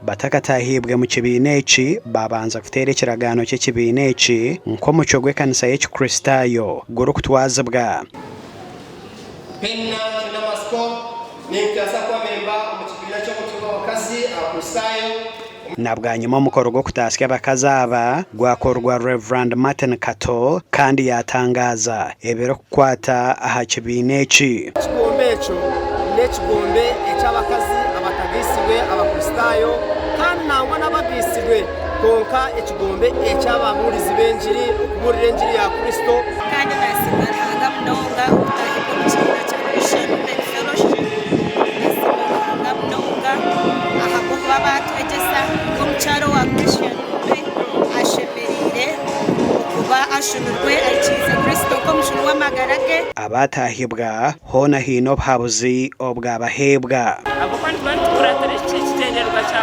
batakatahibwe mu kibiina eki babanza kuteera ekiragaano ky'ekibiina eki nk'omuco gw'ekkanisa y'ekikrisitaayo gurikutwazibwa. Penna Kinamasco ninkyasa kuba memba mu kibiina ky'omuco gw'abakazi abakrisitaayo. Nabwanyuma omukoro gw'okutaasya abakazi aba gwakorwa Reverend Martin Kato kandi yatangaza ebirikukwata aha kibiina eki. Ekigombe ekyo n'ekigombe eky'abakazi abatagiisibwe abakrisitaayo kandi nangwa n'abagiisibwe konka ekigombe eky'ababuulizi b'enjiri okubuulira enjiri ya Kristo. Kandi nasiimanga munonga okutahibwa mu kibiina kya Christian Women Fellowship. Nasiimanga munonga ahabw'okuba batwegyesa ng'omukyaro wa Christian Women ashemereire okuba ashumirwe aikiize Kristo nk'omushumi w'amagara ge. Abatahibwa hoona hiine obuhabuzi obwabaheebwa. Abakwantu bantukuratira ekitenderwa kya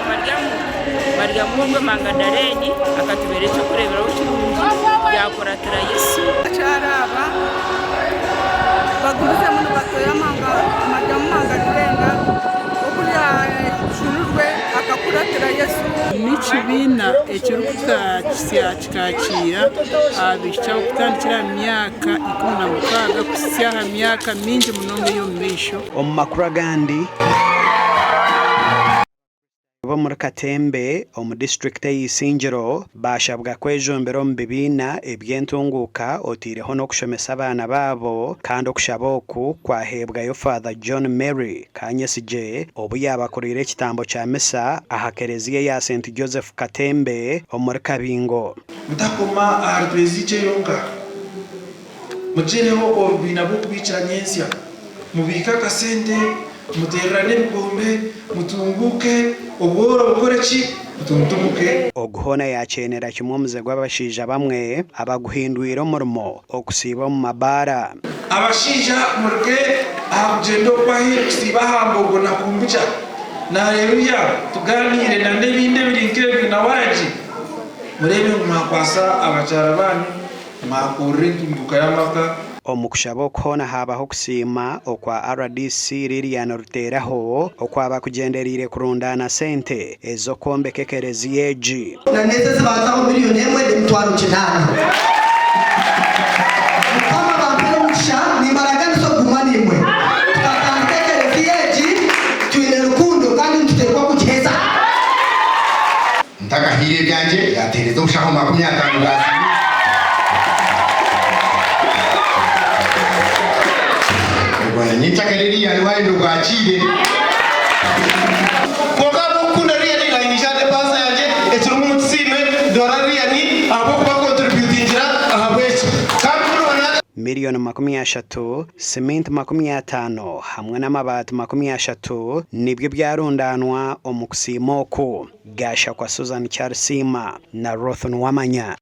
Mariamu ogwe Mangadareni akatubeera ekyokureeberaho kirungi byakuratira Yesu. Abakyala aba bagumize muno batoya Mariamu Mangadareni okulya shururwe akakuratira Yesu. N'ekibiina ekirikutakisya kikakiira abaishiki ab'okutandikira aha myaka 16 kusya aha myaka mingi munonga ey'omu maisho. Omu makuru agandi bo muri Katembe omu disitulikiti y'Isingiro bashabwa kwejumbira omu bibiina eby'entunguuka otiireho n'okushomesa abaana baabo kandi okushaba oku kwaheebwayo Father John Mary Kanyesigye obu yabakorire ekitambo kya misa aha kereziya ya St Joseph Katembe omuri Kabingo. Mutakoma aha rwezikye yonka mugireho orubiina bw'okubikira nyensya mubiika akasente mutererane ebigombe mutunguke obworo bukore ki mutuntumuke. Oguhona yakyenera kimwe omuze gw'abashaija bamwe abaguhindwire omurimo okusiiba omu mabaara. Abashaija muruge aha kugyenda okubahira kusiiba aha mbogo na kumbucha na haleluya tuganire na n'ebindi ebiri nk'ebyo na waagi murebe mwakwasa abakyara banyu mwakurira entumbuka y'amaka. Omu kushaba okuhona habaho kusiima okwa RDC Lilian Ruteraho okwaba kugenderire kurundana sente ez'okwombeka ekereziya egi. Na neze zibazaho miliyoni emwe n'emitwaro 8. Mukama bampere omugisha nimbaraga nizo guma nimwe tukatandika ekereziya egi twine rukundo kandi nituteekwa kugiheza. Ntakahire byanje yatereza obushaho 50 Nitakariri aliwahi ndo kwa chile. Kwa kukunda ria ni lainishate pasa yaje echirumu mutsime doraria ni abo kwa contribute njira ahabwechi. Miliyoni 30, simenti 50 hamwe n'amabaati 30 nibyo byarundanwa omu kusiima oku. Gasha kwa Susan Charles na Rothon Wamanya.